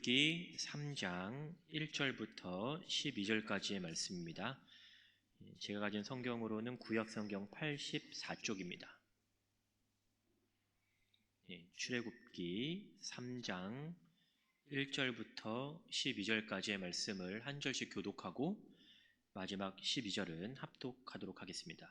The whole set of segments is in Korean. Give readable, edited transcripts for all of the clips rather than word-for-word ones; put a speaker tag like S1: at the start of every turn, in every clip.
S1: 출애굽기 3장 1절부터 12절까지의 말씀입니다. 제가 가진 성경으로는 구약성경 84쪽입니다. 출애굽기 3장 1절부터 12절까지의 말씀을 한 절씩 교독하고 마지막 12절은 합독하도록 하겠습니다.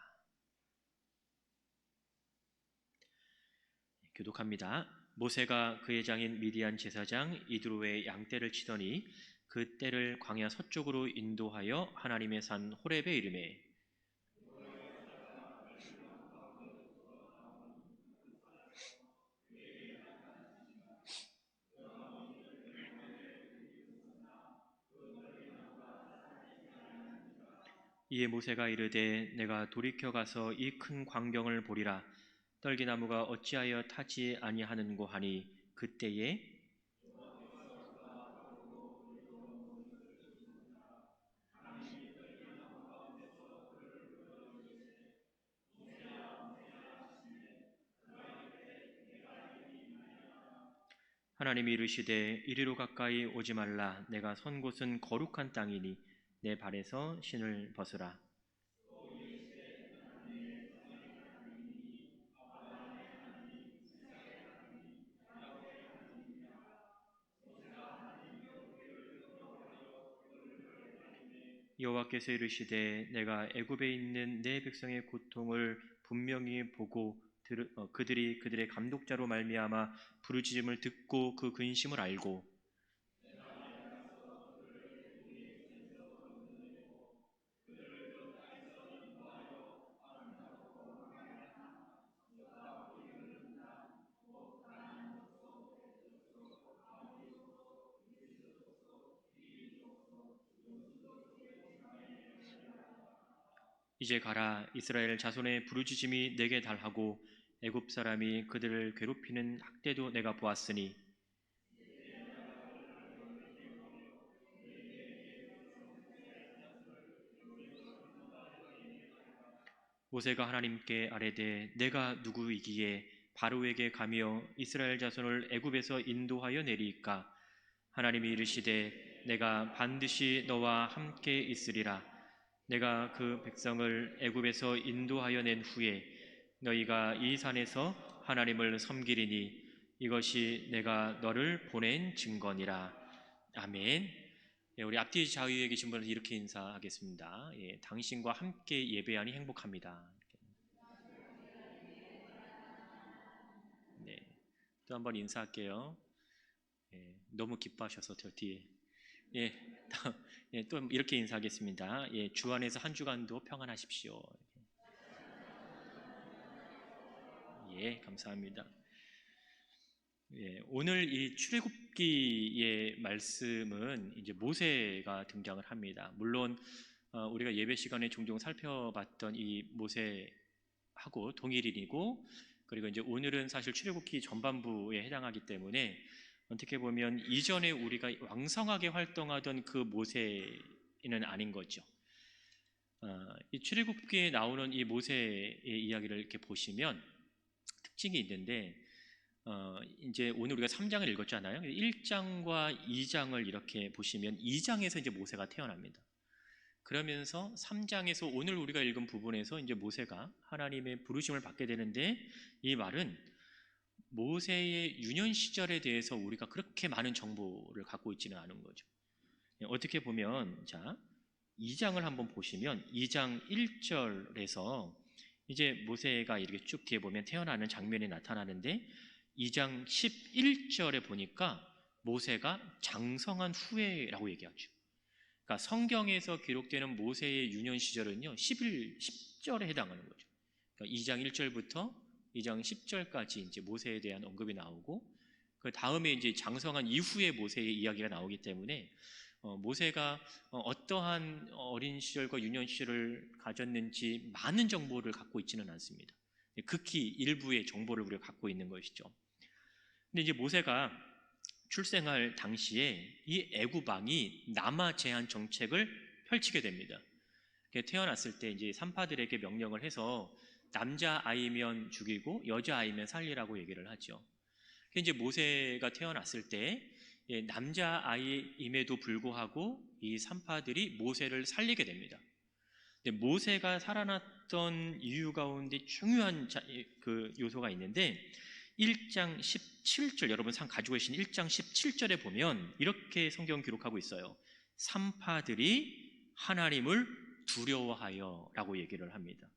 S1: 교독합니다. 모세가 그의 장인 미디안 제사장 이드로의 양떼를 치더니 그 떼를 광야 서쪽으로 인도하여 하나님의 산 호렙에 이르매 이에 모세가 이르되 내가 돌이켜 가서 이 큰 광경을 보리라. 떨기나무가 어찌하여 타지 아니하는고 하니 그때에 하나님이 이르시되 이리로 가까이 오지 말라. 내가 선 곳은 거룩한 땅이니 내 발에서 신을 벗으라. 여호와께서 이르시되 내가 애굽에 있는 내 백성의 고통을 분명히 보고 그들이 그들의 감독자로 말미암아 부르짖음을 듣고 그 근심을 알고 이제 가라. 이스라엘 자손의 부르짖음이 내게 달하고 애굽 사람이 그들을 괴롭히는 학대도 내가 보았으니 모세가 하나님께 아뢰되 내가 누구이기에 바로에게 가며 이스라엘 자손을 애굽에서 인도하여 내리이까. 하나님이 이르시되 내가 반드시 너와 함께 있으리라. 내가 그 백성을 애굽에서 인도하여 낸 후에 너희가 이 산에서 하나님을 섬기리니 이것이 내가 너를 보낸 증거니라. 아멘. 우리 앞뒤 좌우에 계신 분은 이렇게 인사하겠습니다. 당신과 함께 예배하니 행복합니다. 네, 또 한번 인사할게요. 너무 기뻐하셔서 저 뒤에 또 이렇게 인사하겠습니다. 주 안에서 한 주간도 평안하십시오. 감사합니다. 오늘 이 출애굽기의 말씀은 이제 모세가 등장을 합니다. 물론 우리가 예배 시간에 종종 살펴봤던 이 모세하고 동일인이고, 그리고 이제 오늘은 사실 출애굽기 전반부에 해당하기 때문에 어떻게 보면 이전에 우리가 왕성하게 활동하던 그 모세는 아닌 거죠. 이 출애굽기에 나오는 이 모세의 이야기를 이렇게 보시면 특징이 있는데, 이제 오늘 우리가 3장을 읽었잖아요. 1장과 2장을 이렇게 보시면 2장에서 이제 모세가 태어납니다. 그러면서 3장에서 오늘 우리가 읽은 부분에서 이제 모세가 하나님의 부르심을 받게 되는데, 이 말은 모세의 유년 시절에 대해서 우리가 그렇게 많은 정보를 갖고 있지는 않은 거죠. 어떻게 보면, 자, 2장을 한번 보시면 2장 1절에서 이제 모세가 이렇게 쭉 뒤에 보면 태어나는 장면이 나타나는데, 2장 11절에 보니까 모세가 장성한 후에라고 얘기하죠. 그러니까 성경에서 기록되는 모세의 유년 시절은요 10절에 해당하는 거죠. 그러니까 2장 1절부터 2장 10절까지 이제 모세에 대한 언급이 나오고, 그 다음에 이제 장성한 이후의 모세의 이야기가 나오기 때문에 모세가 어떠한 어린 시절과 유년 시절을 가졌는지 많은 정보를 갖고 있지는 않습니다. 극히 일부의 정보를 우리가 갖고 있는 것이죠. 근데 이제 모세가 출생할 당시에 이 애굽 왕이 남아 제한 정책을 펼치게 됩니다. 태어났을 때 이제 산파들에게 명령을 해서 남자 아이면 죽이고 여자 아이면 살리라고 얘기를 하죠. 이제 모세가 태어났을 때 남자아이임에도 불구하고 이 산파들이 모세를 살리게 됩니다. 근데 모세가 살아났던 이유 가운데 중요한 그 요소가 있는데 1장 17절, 여러분 상 가지고 계신 1장 17절에 보면 이렇게 성경 기록하고 있어요. 산파들이 하나님을 두려워하여 라고 얘기를 합니다.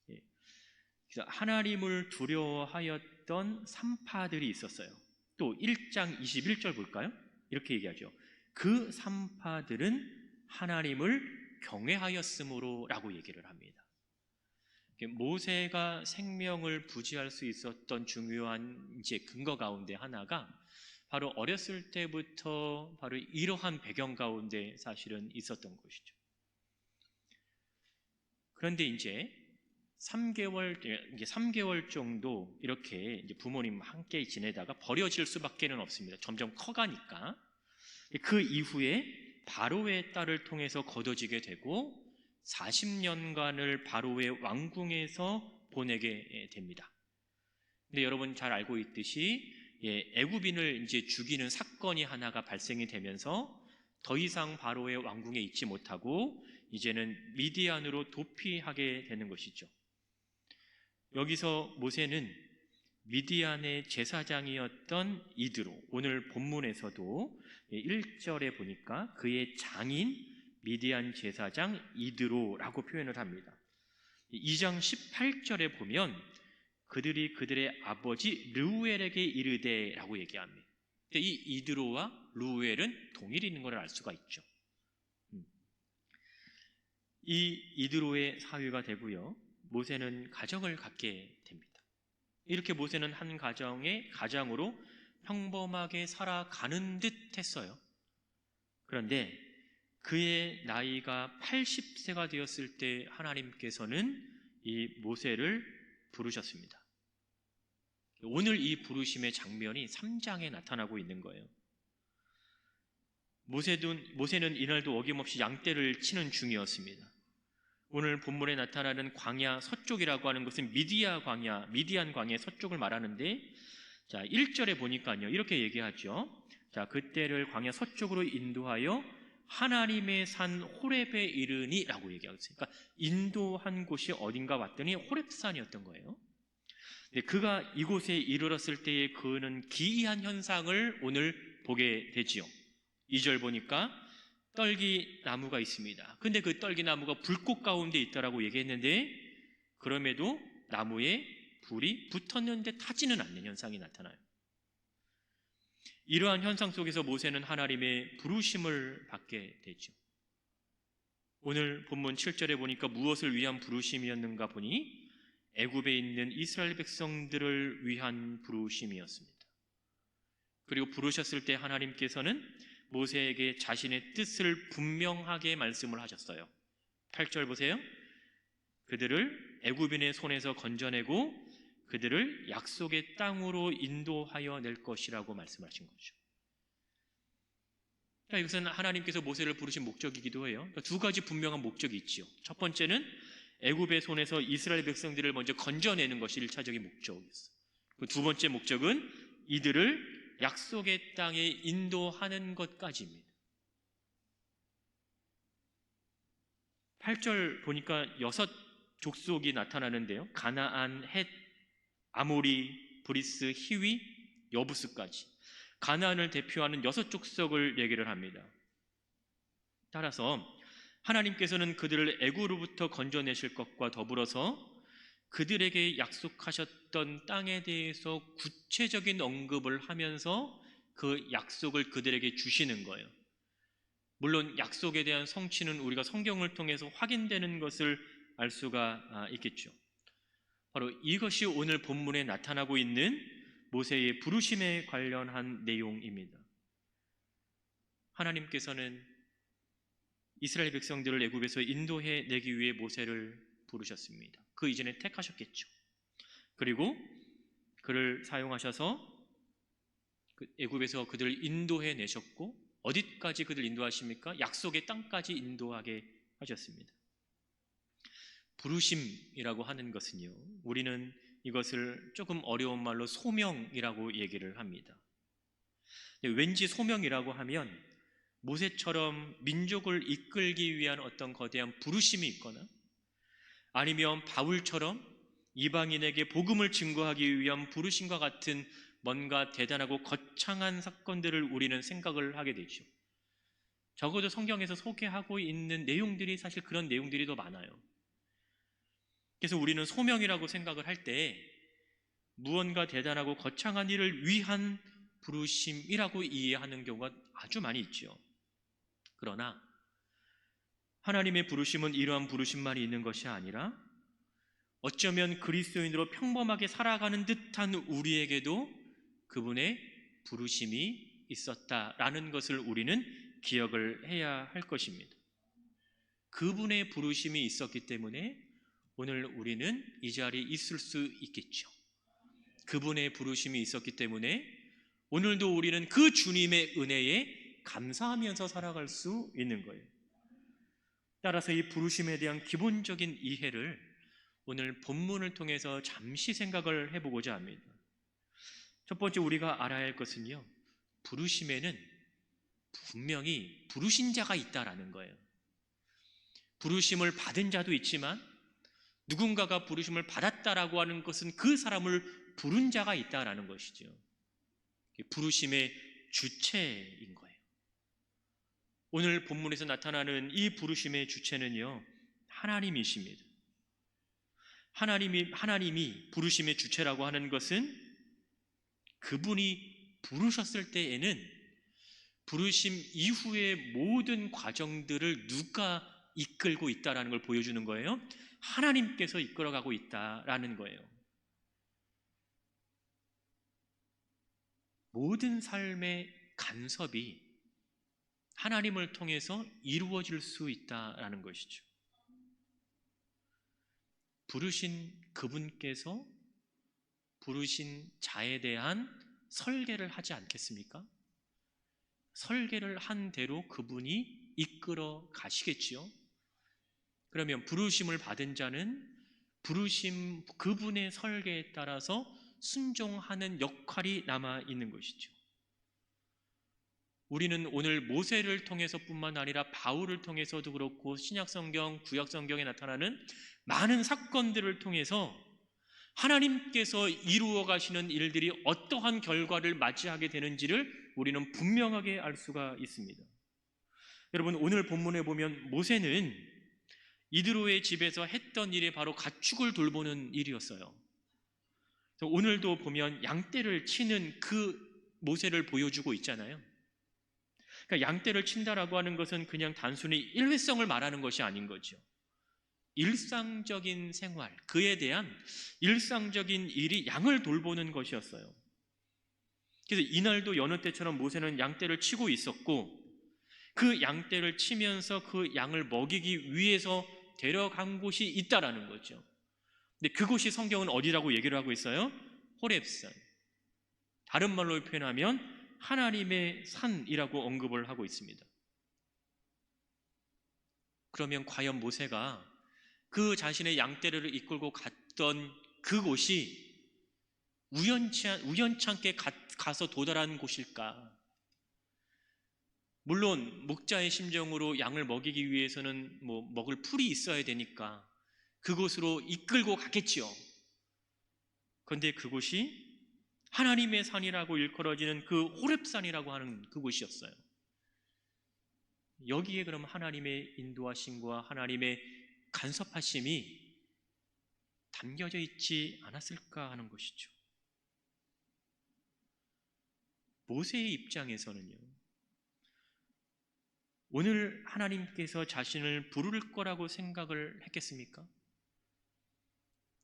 S1: 그래서 하나님을 두려워하였던 산파들이 있었어요. 또 1장 21절 볼까요? 이렇게 얘기하죠. 그 산파들은 하나님을 경외하였으므로 라고 얘기를 합니다. 모세가 생명을 부지할 수 있었던 중요한 이제 근거 가운데 하나가 바로 어렸을 때부터 바로 이러한 배경 가운데 사실은 있었던 것이죠. 그런데 이제 3개월 정도 이렇게 이제 부모님 함께 지내다가 버려질 수밖에는 없습니다. 점점 커가니까. 그 이후에 바로의 딸을 통해서 거둬지게 되고 40년간을 바로의 왕궁에서 보내게 됩니다. 근데 여러분 잘 알고 있듯이 애굽인을 이제 죽이는 사건이 하나가 발생이 되면서 더 이상 바로의 왕궁에 있지 못하고 이제는 미디안으로 도피하게 되는 것이죠. 여기서 모세는 미디안의 제사장이었던 이드로, 오늘 본문에서도 1절에 보니까 그의 장인 미디안 제사장 이드로라고 표현을 합니다. 2장 18절에 보면 그들이 그들의 아버지 르우엘에게 이르되라고 얘기합니다. 이 이드로와 르우엘은 동일이 있는 것을 알 수가 있죠. 이 이드로의 사위가 되고요, 모세는 가정을 갖게 됩니다. 이렇게 모세는 한 가장으로 평범하게 살아가는 듯 했어요. 그런데 그의 나이가 80세가 되었을 때 하나님께서는 이 모세를 부르셨습니다. 오늘 이 부르심의 장면이 3장에 나타나고 있는 거예요. 모세는 이날도 어김없이 양떼를 치는 중이었습니다. 오늘 본문에 나타나는 광야 서쪽이라고 하는 것은 미디안 광야 서쪽을 말하는데, 자 1절에 보니까요 이렇게 얘기하죠. 자 그때를 광야 서쪽으로 인도하여 하나님의 산 호렙에 이르니 라고 얘기하고 있어요. 그러니까 인도한 곳이 어딘가 왔더니 호렙산이었던 거예요. 그가 이곳에 이르렀을 때에 그는 기이한 현상을 오늘 보게 되지요. 2절 보니까 떨기 나무가 있습니다. 근데 그 떨기 나무가 불꽃 가운데 있다라고 얘기했는데 그럼에도 나무에 불이 붙었는데 타지는 않는 현상이 나타나요. 이러한 현상 속에서 모세는 하나님의 부르심을 받게 되죠. 오늘 본문 7절에 보니까 무엇을 위한 부르심이었는가 보니 애굽에 있는 이스라엘 백성들을 위한 부르심이었습니다. 그리고 부르셨을 때 하나님께서는 모세에게 자신의 뜻을 분명하게 말씀을 하셨어요. 8절 보세요. 그들을 애굽인의 손에서 건져내고 그들을 약속의 땅으로 인도하여 낼 것이라고 말씀하신 거죠. 그러니까 이것은 하나님께서 모세를 부르신 목적이기도 해요. 그러니까 두 가지 분명한 목적이 있지요. 첫 번째는 애굽의 손에서 이스라엘 백성들을 먼저 건져내는 것이 1차적인 목적이었어요. 두 번째 목적은 이들을 약속의 땅에 인도하는 것까지입니다. 8절 보니까 6 족속이 나타나는데요. 가나안, 헷, 아모리, 브리스, 히위, 여부스까지 가나안을 대표하는 6 족속을 얘기를 합니다. 따라서 하나님께서는 그들을 애굽으로부터 건져내실 것과 더불어서 그들에게 약속하셨던 땅에 대해서 구체적인 언급을 하면서 그 약속을 그들에게 주시는 거예요. 물론 약속에 대한 성취는 우리가 성경을 통해서 확인되는 것을 알 수가 있겠죠. 바로 이것이 오늘 본문에 나타나고 있는 모세의 부르심에 관련한 내용입니다. 하나님께서는 이스라엘 백성들을 애굽에서 인도해 내기 위해 모세를 부르셨습니다. 그 이전에 택하셨겠죠. 그리고 그를 사용하셔서 애굽에서 그들을 인도해 내셨고 어디까지 그들을 인도하십니까? 약속의 땅까지 인도하게 하셨습니다. 부르심이라고 하는 것은요, 우리는 이것을 조금 어려운 말로 소명이라고 얘기를 합니다. 왠지 소명이라고 하면 모세처럼 민족을 이끌기 위한 어떤 거대한 부르심이 있거나 아니면 바울처럼 이방인에게 복음을 증거하기 위한 부르심과 같은 뭔가 대단하고 거창한 사건들을 우리는 생각을 하게 되죠. 적어도 성경에서 소개하고 있는 내용들이 사실 그런 내용들이 더 많아요. 그래서 우리는 소명이라고 생각을 할 때 무언가 대단하고 거창한 일을 위한 부르심이라고 이해하는 경우가 아주 많이 있죠. 그러나 하나님의 부르심은 이러한 부르심만이 있는 것이 아니라 어쩌면 그리스도인으로 평범하게 살아가는 듯한 우리에게도 그분의 부르심이 있었다라는 것을 우리는 기억을 해야 할 것입니다. 그분의 부르심이 있었기 때문에 오늘 우리는 이 자리에 있을 수 있겠죠. 그분의 부르심이 있었기 때문에 오늘도 우리는 그 주님의 은혜에 감사하면서 살아갈 수 있는 거예요. 따라서 이 부르심에 대한 기본적인 이해를 오늘 본문을 통해서 잠시 생각을 해보고자 합니다. 첫 번째 우리가 알아야 할 것은요, 부르심에는 분명히 부르신 자가 있다라는 거예요. 부르심을 받은 자도 있지만 누군가가 부르심을 받았다라고 하는 것은 그 사람을 부른 자가 있다라는 것이죠. 부르심의 주체인 거예요. 오늘 본문에서 나타나는 이 부르심의 주체는요, 하나님이십니다. 하나님이 부르심의 주체라고 하는 것은 그분이 부르셨을 때에는 부르심 이후의 모든 과정들을 누가 이끌고 있다라는 걸 보여주는 거예요. 하나님께서 이끌어가고 있다라는 거예요. 모든 삶의 간섭이 하나님을 통해서 이루어질 수 있다라는 것이죠. 부르신 그분께서 부르신 자에 대한 설계를 하지 않겠습니까? 설계를 한 대로 그분이 이끌어 가시겠지요. 그러면 부르심을 받은 자는 부르심 그분의 설계에 따라서 순종하는 역할이 남아 있는 것이죠. 우리는 오늘 모세를 통해서뿐만 아니라 바울을 통해서도 그렇고 신약성경, 구약성경에 나타나는 많은 사건들을 통해서 하나님께서 이루어 가시는 일들이 어떠한 결과를 맞이하게 되는지를 우리는 분명하게 알 수가 있습니다. 여러분, 오늘 본문에 보면 모세는 이드로의 집에서 했던 일이 바로 가축을 돌보는 일이었어요. 오늘도 보면 양떼를 치는 그 모세를 보여주고 있잖아요. 그러니까 양떼를 친다라고 하는 것은 그냥 단순히 일회성을 말하는 것이 아닌 거죠. 일상적인 생활, 그에 대한 일상적인 일이 양을 돌보는 것이었어요. 그래서 이날도 여느 때처럼 모세는 양떼를 치고 있었고 그 양떼를 치면서 그 양을 먹이기 위해서 데려간 곳이 있다라는 거죠. 근데 그곳이 성경은 어디라고 얘기를 하고 있어요? 호렙산. 다른 말로 표현하면 하나님의 산이라고 언급을 하고 있습니다. 그러면 과연 모세가 그 자신의 양떼를 이끌고 갔던 그곳이 우연찮게 가서 도달한 곳일까? 물론 목자의 심정으로 양을 먹이기 위해서는 먹을 풀이 있어야 되니까 그곳으로 이끌고 갔겠지요. 그런데 그곳이 하나님의 산이라고 일컬어지는 그 호렙산이라고 하는 그곳이었어요. 여기에 그럼 하나님의 인도하심과 하나님의 간섭하심이 담겨져 있지 않았을까 하는 것이죠. 모세의 입장에서는요, 오늘 하나님께서 자신을 부를 거라고 생각을 했겠습니까?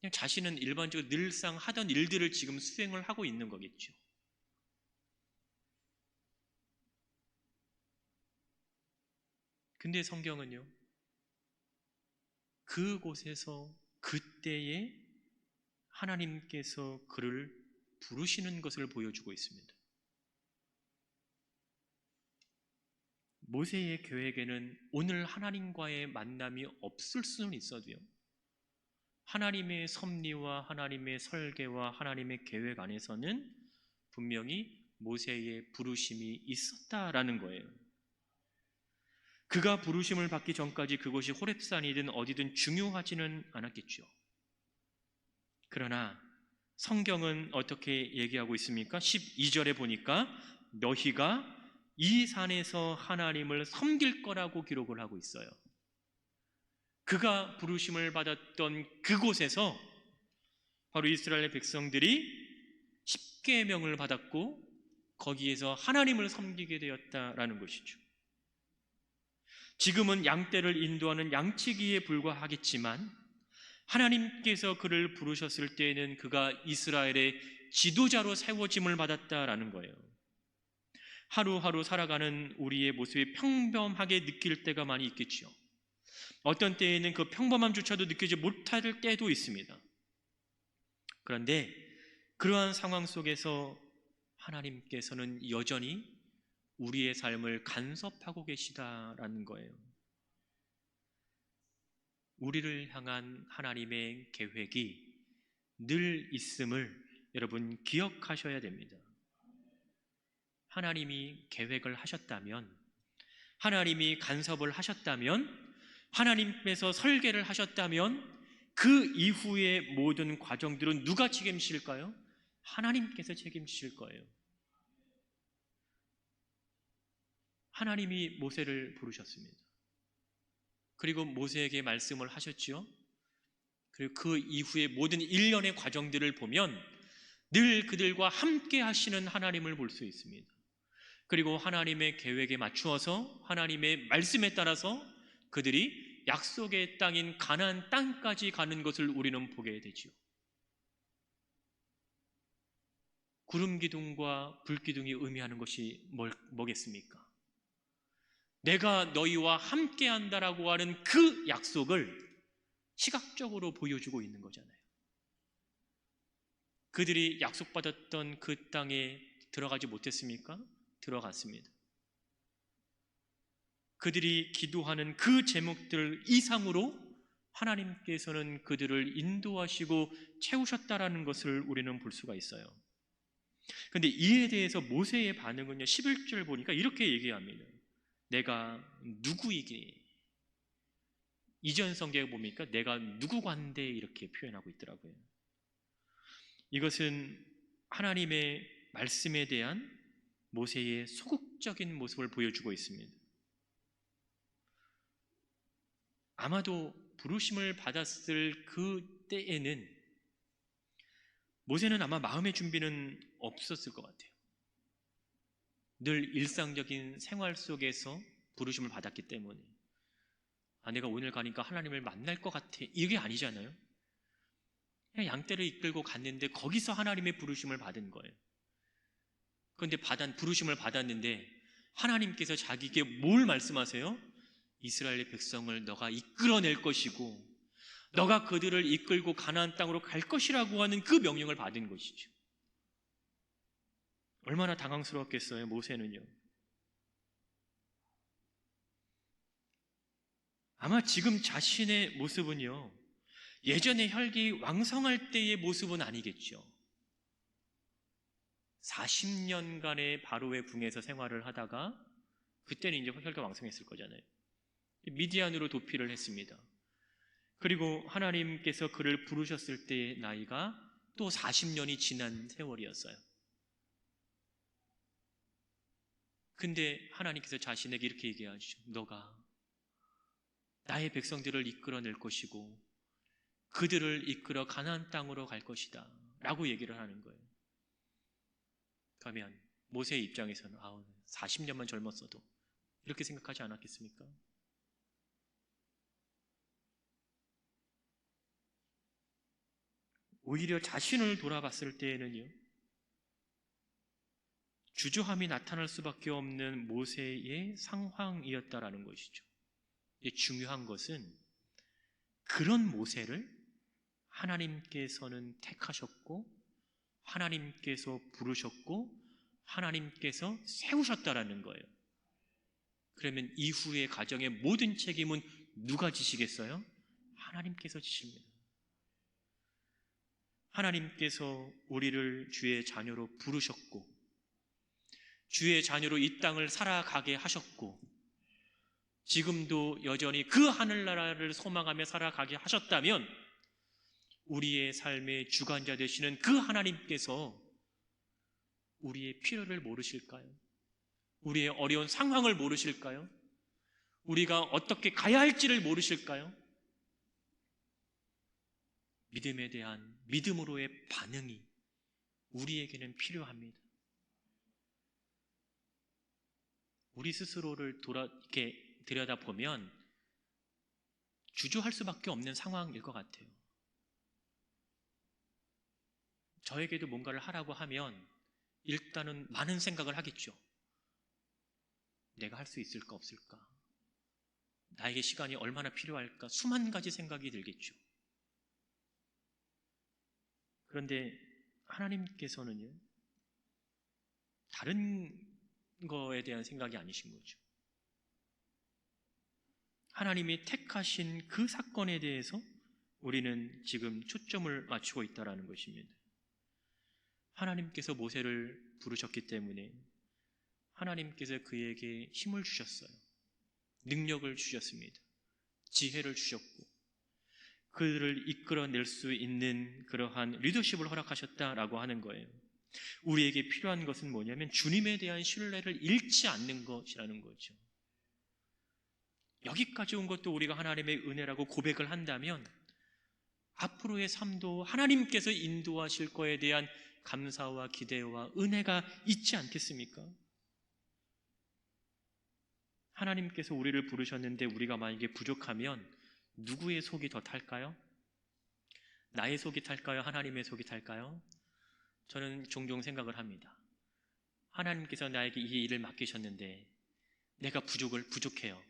S1: 그냥 자신은 일반적으로 늘상 하던 일들을 지금 수행을 하고 있는 거겠죠. 근데 성경은요, 그곳에서 그때에 하나님께서 그를 부르시는 것을 보여주고 있습니다. 모세의 계획에는 오늘 하나님과의 만남이 없을 수는 있어도요, 하나님의 섭리와 하나님의 설계와 하나님의 계획 안에서는 분명히 모세의 부르심이 있었다라는 거예요. 그가 부르심을 받기 전까지 그곳이 호렙산이든 어디든 중요하지는 않았겠죠. 그러나 성경은 어떻게 얘기하고 있습니까? 12절에 보니까 너희가 이 산에서 하나님을 섬길 거라고 기록을 하고 있어요. 그가 부르심을 받았던 그곳에서 바로 이스라엘 백성들이 십계명을 받았고 거기에서 하나님을 섬기게 되었다라는 것이죠. 지금은 양떼를 인도하는 양치기에 불과하겠지만 하나님께서 그를 부르셨을 때에는 그가 이스라엘의 지도자로 세워짐을 받았다라는 거예요. 하루하루 살아가는 우리의 모습이 평범하게 느낄 때가 많이 있겠죠. 어떤 때에는 그 평범함조차도 느끼지 못할 때도 있습니다. 그런데 그러한 상황 속에서 하나님께서는 여전히 우리의 삶을 간섭하고 계시다라는 거예요. 우리를 향한 하나님의 계획이 늘 있음을 여러분 기억하셔야 됩니다. 하나님이 계획을 하셨다면, 하나님이 간섭을 하셨다면, 하나님께서 설계를 하셨다면 그 이후의 모든 과정들은 누가 책임질까요? 하나님께서 책임지실 거예요. 하나님이 모세를 부르셨습니다. 그리고 모세에게 말씀을 하셨지요. 그리고 그 이후의 모든 일련의 과정들을 보면 늘 그들과 함께 하시는 하나님을 볼 수 있습니다. 그리고 하나님의 계획에 맞추어서 하나님의 말씀에 따라서 그들이 약속의 땅인 가나안 땅까지 가는 것을 우리는 보게 되지요. 구름 기둥과 불 기둥이 의미하는 것이 뭐겠습니까? 내가 너희와 함께 한다라고 하는 그 약속을 시각적으로 보여주고 있는 거잖아요. 그들이 약속받았던 그 땅에 들어가지 못했습니까? 들어갔습니다. 그들이 기도하는 그 제목들 이상으로 하나님께서는 그들을 인도하시고 채우셨다라는 것을 우리는 볼 수가 있어요. 그런데 이에 대해서 모세의 반응은요, 11절 보니까 이렇게 얘기합니다. 내가 누구이기에, 이전 성경에 보니까 내가 누구관데 이렇게 표현하고 있더라고요. 이것은 하나님의 말씀에 대한 모세의 소극적인 모습을 보여주고 있습니다. 아마도 부르심을 받았을 그 때에는 모세는 아마 마음의 준비는 없었을 것 같아요. 늘 일상적인 생활 속에서 부르심을 받았기 때문에 내가 오늘 가니까 하나님을 만날 것 같아, 이게 아니잖아요. 그냥 양떼를 이끌고 갔는데 거기서 하나님의 부르심을 받은 거예요. 그런데 부르심을 받았는데 하나님께서 자기에게 뭘 말씀하세요? 이스라엘의 백성을 너가 이끌어낼 것이고 너가 그들을 이끌고 가나안 땅으로 갈 것이라고 하는 그 명령을 받은 것이죠. 얼마나 당황스러웠겠어요, 모세는요. 아마 지금 자신의 모습은요, 예전에 혈기 왕성할 때의 모습은 아니겠죠. 40년간의 바로의 궁에서 생활을 하다가 그때는 이제 혈기가 왕성했을 거잖아요. 미디안으로 도피를 했습니다. 그리고 하나님께서 그를 부르셨을 때의 나이가 또 40년이 지난 세월이었어요. 근데 하나님께서 자신에게 이렇게 얘기하시죠. 너가 나의 백성들을 이끌어낼 것이고 그들을 이끌어 가나안 땅으로 갈 것이다 라고 얘기를 하는 거예요. 그러면 모세의 입장에서는 40년만 젊었어도 이렇게 생각하지 않았겠습니까? 오히려 자신을 돌아봤을 때에는요, 주저함이 나타날 수밖에 없는 모세의 상황이었다라는 것이죠. 중요한 것은 그런 모세를 하나님께서는 택하셨고 하나님께서 부르셨고 하나님께서 세우셨다라는 거예요. 그러면 이후의 가정의 모든 책임은 누가 지시겠어요? 하나님께서 지십니다. 하나님께서 우리를 주의 자녀로 부르셨고 주의 자녀로 이 땅을 살아가게 하셨고 지금도 여전히 그 하늘나라를 소망하며 살아가게 하셨다면 우리의 삶의 주관자 되시는 그 하나님께서 우리의 필요를 모르실까요? 우리의 어려운 상황을 모르실까요? 우리가 어떻게 가야 할지를 모르실까요? 믿음에 대한 믿음으로의 반응이 우리에게는 필요합니다. 우리 스스로를 이렇게 들여다보면 주저할 수밖에 없는 상황일 것 같아요. 저에게도 뭔가를 하라고 하면 일단은 많은 생각을 하겠죠. 내가 할 수 있을까 없을까? 나에게 시간이 얼마나 필요할까? 수만 가지 생각이 들겠죠. 그런데 하나님께서는요, 다른 거에 대한 생각이 아니신 거죠. 하나님이 택하신 그 사건에 대해서 우리는 지금 초점을 맞추고 있다는 것입니다. 하나님께서 모세를 부르셨기 때문에 하나님께서 그에게 힘을 주셨어요. 능력을 주셨습니다. 지혜를 주셨고 그를 이끌어낼 수 있는 그러한 리더십을 허락하셨다라고 하는 거예요. 우리에게 필요한 것은 뭐냐면 주님에 대한 신뢰를 잃지 않는 것이라는 거죠. 여기까지 온 것도 우리가 하나님의 은혜라고 고백을 한다면 앞으로의 삶도 하나님께서 인도하실 거에 대한 감사와 기대와 은혜가 있지 않겠습니까? 하나님께서 우리를 부르셨는데 우리가 만약에 부족하면 누구의 속이 더 탈까요? 나의 속이 탈까요? 하나님의 속이 탈까요? 저는 종종 생각을 합니다. 하나님께서 나에게 이 일을 맡기셨는데 내가 부족해요.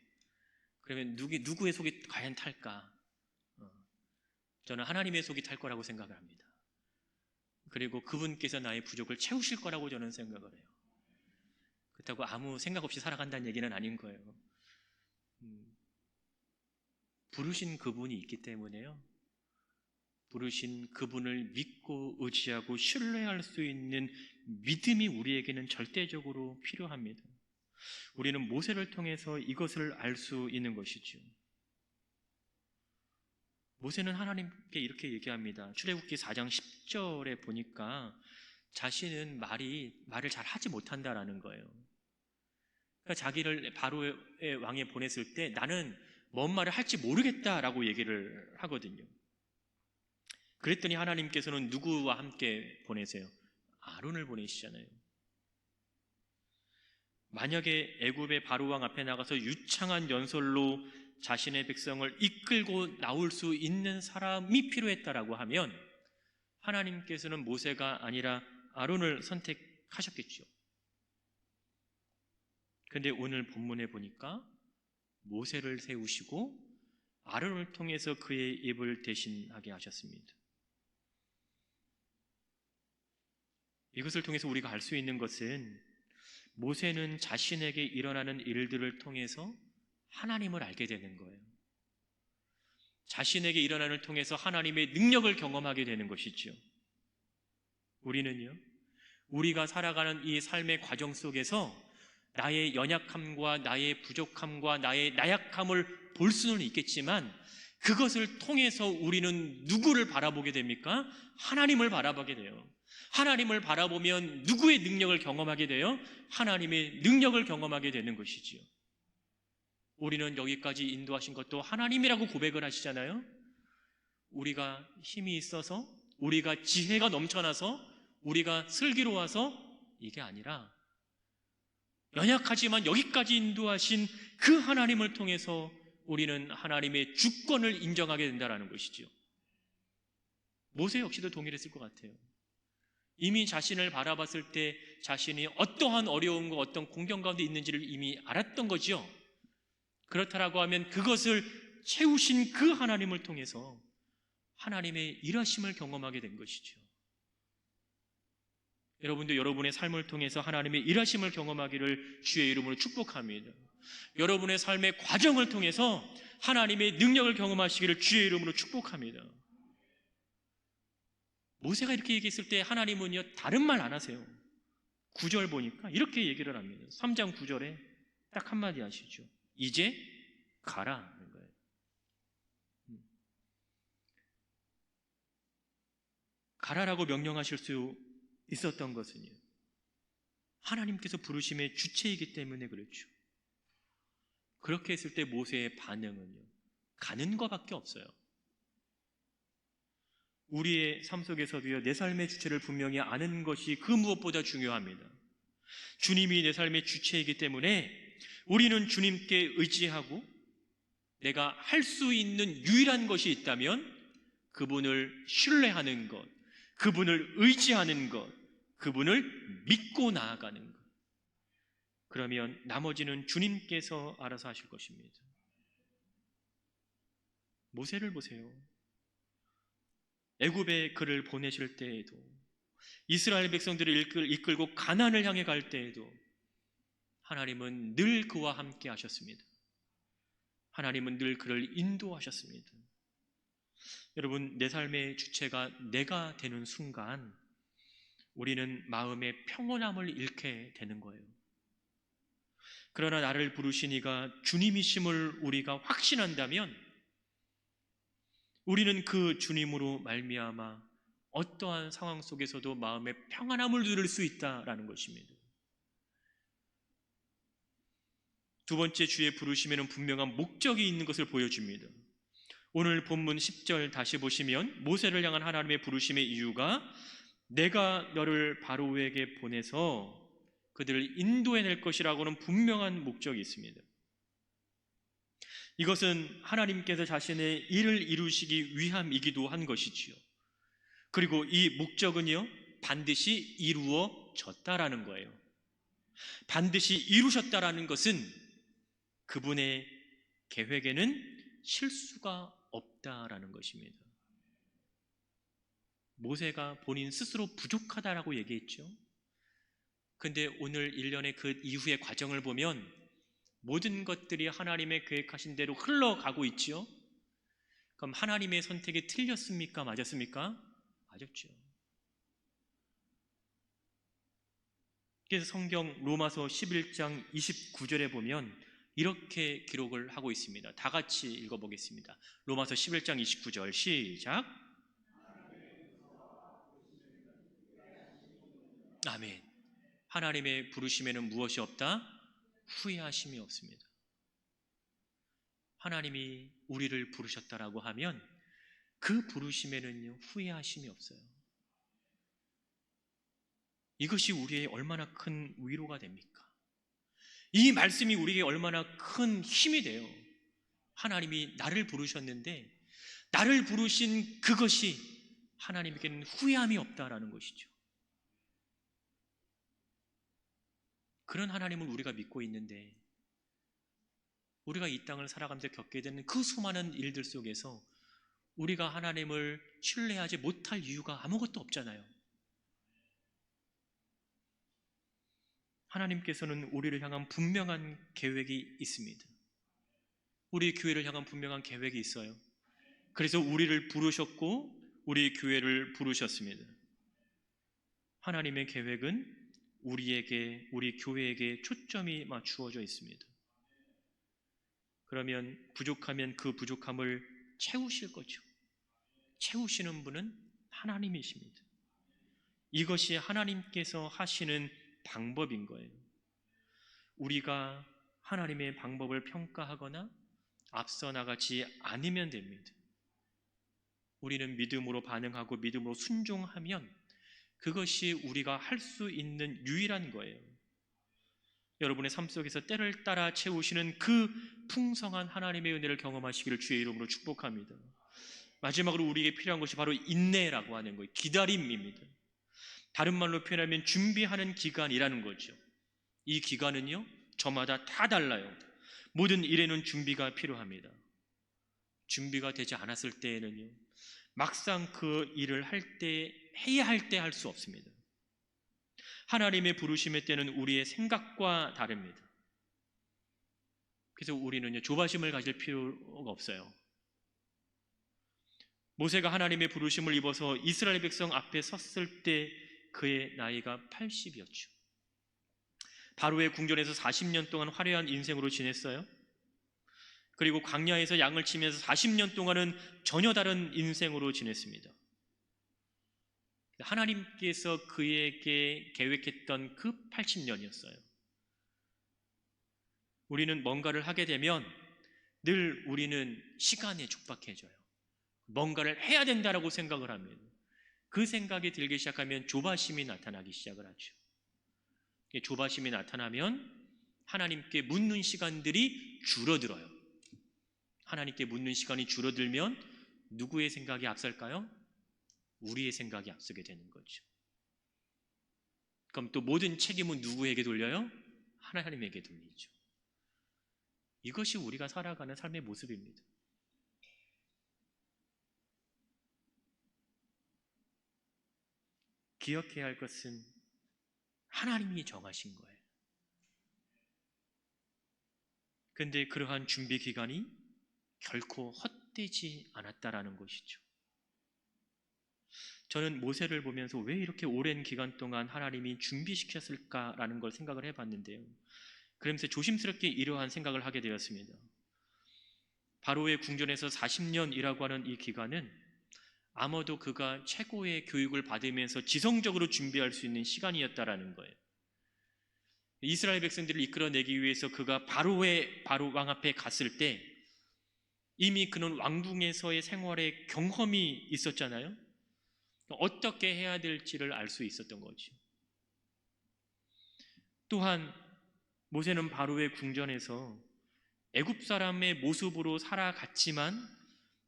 S1: 그러면 누구의 속이 과연 탈까? 저는 하나님의 속이 탈 거라고 생각을 합니다. 그리고 그분께서 나의 부족을 채우실 거라고 저는 생각을 해요. 그렇다고 아무 생각 없이 살아간다는 얘기는 아닌 거예요. 부르신 그분이 있기 때문에요. 부르신 그분을 믿고 의지하고 신뢰할 수 있는 믿음이 우리에게는 절대적으로 필요합니다. 우리는 모세를 통해서 이것을 알 수 있는 것이죠. 모세는 하나님께 이렇게 얘기합니다. 출애굽기 4장 10절에 보니까 자신은 말을 잘 하지 못한다라는 거예요. 그러니까 자기를 바로의 왕에 보냈을 때 나는 뭔 말을 할지 모르겠다라고 얘기를 하거든요. 그랬더니 하나님께서는 누구와 함께 보내세요? 아론을 보내시잖아요. 만약에 애굽의 바로왕 앞에 나가서 유창한 연설로 자신의 백성을 이끌고 나올 수 있는 사람이 필요했다라고 하면 하나님께서는 모세가 아니라 아론을 선택하셨겠죠. 그런데 오늘 본문에 보니까 모세를 세우시고 아론을 통해서 그의 입을 대신하게 하셨습니다. 이것을 통해서 우리가 알 수 있는 것은 모세는 자신에게 일어나는 일들을 통해서 하나님을 알게 되는 거예요. 자신에게 일어나는 일을 통해서 하나님의 능력을 경험하게 되는 것이죠. 우리는요, 우리가 살아가는 이 삶의 과정 속에서 나의 연약함과 나의 부족함과 나의 나약함을 볼 수는 있겠지만 그것을 통해서 우리는 누구를 바라보게 됩니까? 하나님을 바라보게 돼요. 하나님을 바라보면 누구의 능력을 경험하게 돼요? 하나님의 능력을 경험하게 되는 것이지요. 우리는 여기까지 인도하신 것도 하나님이라고 고백을 하시잖아요. 우리가 힘이 있어서, 우리가 지혜가 넘쳐나서, 우리가 슬기로워서 이게 아니라 연약하지만 여기까지 인도하신 그 하나님을 통해서 우리는 하나님의 주권을 인정하게 된다는 것이죠. 모세 역시도 동일했을 것 같아요. 이미 자신을 바라봤을 때 자신이 어떠한 어려움과 어떤 공경 가운데 있는지를 이미 알았던 거죠. 그렇다라고 하면 그것을 채우신 그 하나님을 통해서 하나님의 일하심을 경험하게 된 것이죠. 여러분도 여러분의 삶을 통해서 하나님의 일하심을 경험하기를 주의 이름으로 축복합니다. 여러분의 삶의 과정을 통해서 하나님의 능력을 경험하시기를 주의 이름으로 축복합니다. 모세가 이렇게 얘기했을 때 하나님은요, 다른 말 안 하세요. 9절 보니까 이렇게 얘기를 합니다. 3장 9절에 딱 한마디 하시죠. 이제 가라 하는 거예요. 가라라고 명령하실 수 있었던 것은요, 하나님께서 부르심의 주체이기 때문에 그렇죠. 그렇게 했을 때 모세의 반응은요, 가는 것밖에 없어요. 우리의 삶 속에서도요, 내 삶의 주체를 분명히 아는 것이 그 무엇보다 중요합니다. 주님이 내 삶의 주체이기 때문에 우리는 주님께 의지하고 내가 할 수 있는 유일한 것이 있다면 그분을 신뢰하는 것, 그분을 의지하는 것, 그분을 믿고 나아가는 것. 그러면 나머지는 주님께서 알아서 하실 것입니다. 모세를 보세요. 애굽에 그를 보내실 때에도, 이스라엘 백성들을 이끌고 가나안을 향해 갈 때에도 하나님은 늘 그와 함께 하셨습니다. 하나님은 늘 그를 인도하셨습니다. 여러분, 내 삶의 주체가 내가 되는 순간 우리는 마음의 평온함을 잃게 되는 거예요. 그러나 나를 부르신 이가 주님이심을 우리가 확신한다면 우리는 그 주님으로 말미암아 어떠한 상황 속에서도 마음의 평안함을 누릴 수 있다라는 것입니다. 두 번째, 주의 부르심에는 분명한 목적이 있는 것을 보여줍니다. 오늘 본문 10절 다시 보시면 모세를 향한 하나님의 부르심의 이유가 내가 너를 바로에게 보내서 그들을 인도해낼 것이라고는 분명한 목적이 있습니다. 이것은 하나님께서 자신의 일을 이루시기 위함이기도 한 것이지요. 그리고 이 목적은요, 반드시 이루어졌다라는 거예요. 반드시 이루셨다라는 것은 그분의 계획에는 실수가 없다라는 것입니다. 모세가 본인 스스로 부족하다라고 얘기했죠. 근데 오늘 일련의 그 이후의 과정을 보면 모든 것들이 하나님의 계획하신 대로 흘러가고 있죠. 그럼 하나님의 선택이 틀렸습니까? 맞았습니까? 맞았죠. 그래서 성경 로마서 11장 29절에 보면 이렇게 기록을 하고 있습니다. 다 같이 읽어보겠습니다. 로마서 11장 29절 시작. 아멘. 하나님의 부르심에는 무엇이 없다? 후회하심이 없습니다. 하나님이 우리를 부르셨다라고 하면 그 부르심에는요, 후회하심이 없어요. 이것이 우리의 얼마나 큰 위로가 됩니까? 이 말씀이 우리에게 얼마나 큰 힘이 돼요. 하나님이 나를 부르셨는데 나를 부르신 그것이 하나님에게는 후회함이 없다라는 것이죠. 그런 하나님을 우리가 믿고 있는데 우리가 이 땅을 살아가면서 겪게 되는 그 수많은 일들 속에서 우리가 하나님을 신뢰하지 못할 이유가 아무것도 없잖아요. 하나님께서는 우리를 향한 분명한 계획이 있습니다. 우리 교회를 향한 분명한 계획이 있어요. 그래서 우리를 부르셨고 우리 교회를 부르셨습니다. 하나님의 계획은 우리에게, 우리 교회에게 초점이 맞추어져 있습니다. 그러면 부족하면 그 부족함을 채우실 거죠. 채우시는 분은 하나님이십니다. 이것이 하나님께서 하시는 방법인 거예요. 우리가 하나님의 방법을 평가하거나 앞서 나가지 않으면 됩니다. 우리는 믿음으로 반응하고 믿음으로 순종하면 그것이 우리가 할 수 있는 유일한 거예요. 여러분의 삶 속에서 때를 따라 채우시는 그 풍성한 하나님의 은혜를 경험하시기를 주의 이름으로 축복합니다. 마지막으로 우리에게 필요한 것이 바로 인내라고 하는 거예요. 기다림입니다. 다른 말로 표현하면 준비하는 기간이라는 거죠. 이 기간은요, 저마다 다 달라요. 모든 일에는 준비가 필요합니다. 준비가 되지 않았을 때에는요, 막상 그 일을 할 때, 해야 할 때 할 수 없습니다. 하나님의 부르심의 때는 우리의 생각과 다릅니다. 그래서 우리는요, 조바심을 가질 필요가 없어요. 모세가 하나님의 부르심을 입어서 이스라엘 백성 앞에 섰을 때 그의 나이가 80이었죠. 바로의 궁전에서 40년 동안 화려한 인생으로 지냈어요. 그리고 광야에서 양을 치면서 40년 동안은 전혀 다른 인생으로 지냈습니다. 하나님께서 그에게 계획했던 그 80년이었어요. 우리는 뭔가를 하게 되면 늘 우리는 시간에 촉박해져요. 뭔가를 해야 된다라고 생각을 하면, 그 생각이 들기 시작하면 조바심이 나타나기 시작을 하죠. 조바심이 나타나면 하나님께 묻는 시간들이 줄어들어요. 하나님께 묻는 시간이 줄어들면 누구의 생각이 앞설까요? 우리의 생각이 앞서게 되는 거죠. 그럼 또 모든 책임은 누구에게 돌려요? 하나님에게 돌리죠. 이것이 우리가 살아가는 삶의 모습입니다. 기억해야 할 것은 하나님이 정하신 거예요. 그런데 그러한 준비 기간이 결코 헛되지 않았다라는 것이죠. 저는 모세를 보면서 왜 이렇게 오랜 기간 동안 하나님이 준비시켰을까라는 걸 생각을 해봤는데요. 그러면서 조심스럽게 이러한 생각을 하게 되었습니다. 바로의 궁전에서 40년이라고 하는 이 기간은 아마도 그가 최고의 교육을 받으면서 지성적으로 준비할 수 있는 시간이었다라는 거예요. 이스라엘 백성들을 이끌어내기 위해서 그가 바로 왕 앞에 갔을 때 이미 그는 왕궁에서의 생활에 경험이 있었잖아요. 어떻게 해야 될지를 알 수 있었던 거죠. 또한 모세는 바로의 궁전에서 애굽 사람의 모습으로 살아갔지만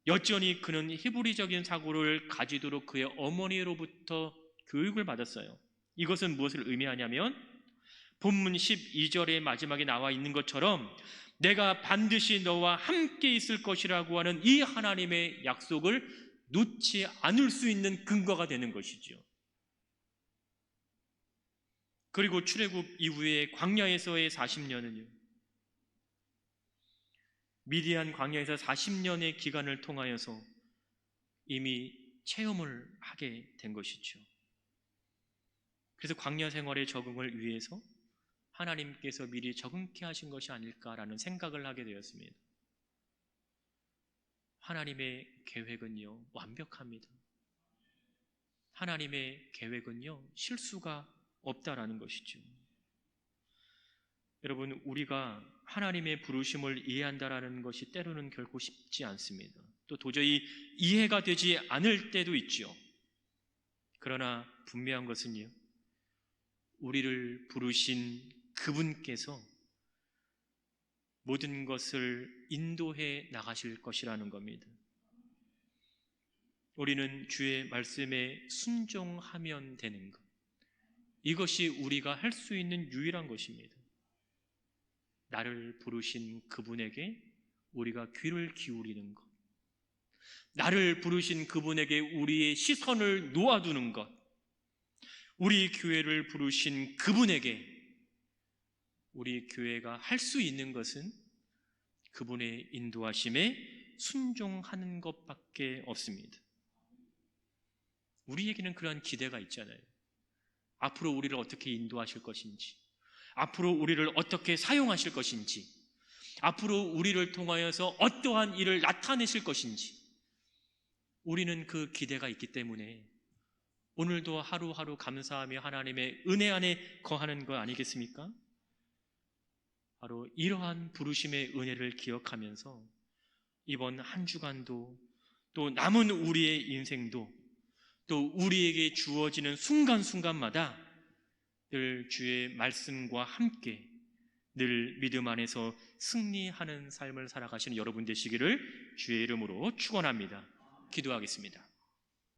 S1: 여전히 그는 히브리적인 사고를 가지도록 그의 어머니로부터 교육을 받았어요. 이것은 무엇을 의미하냐면 본문 12절의 마지막에 나와 있는 것처럼 내가 반드시 너와 함께 있을 것이라고 하는 이 하나님의 약속을 놓지 않을 수 있는 근거가 되는 것이죠. 그리고 출애굽 이후에 광야에서의 40년은요, 미디안 광야에서 40년의 기간을 통하여서 이미 체험을 하게 된 것이죠. 그래서 광야 생활의 적응을 위해서 하나님께서 미리 적응케 하신 것이 아닐까라는 생각을 하게 되었습니다. 하나님의 계획은요, 완벽합니다. 하나님의 계획은요, 실수가 없다라는 것이죠. 여러분, 우리가 하나님의 부르심을 이해한다라는 것이 때로는 결코 쉽지 않습니다. 또 도저히 이해가 되지 않을 때도 있죠. 그러나 분명한 것은요, 우리를 부르신 그분께서 모든 것을 인도해 나가실 것이라는 겁니다. 우리는 주의 말씀에 순종하면 되는 것, 이것이 우리가 할 수 있는 유일한 것입니다. 나를 부르신 그분에게 우리가 귀를 기울이는 것, 나를 부르신 그분에게 우리의 시선을 놓아두는 것, 우리 교회를 부르신 그분에게 우리 교회가 할 수 있는 것은 그분의 인도하심에 순종하는 것밖에 없습니다. 우리에게는 그러한 기대가 있잖아요. 앞으로 우리를 어떻게 인도하실 것인지, 앞으로 우리를 어떻게 사용하실 것인지, 앞으로 우리를 통하여서 어떠한 일을 나타내실 것인지, 우리는 그 기대가 있기 때문에 오늘도 하루하루 감사하며 하나님의 은혜 안에 거하는 거 아니겠습니까? 바로 이러한 부르심의 은혜를 기억하면서 이번 한 주간도, 또 남은 우리의 인생도, 또 우리에게 주어지는 순간순간마다 늘 주의 말씀과 함께 늘 믿음 안에서 승리하는 삶을 살아가시는 여러분 되시기를 주의 이름으로 축원합니다. 기도하겠습니다.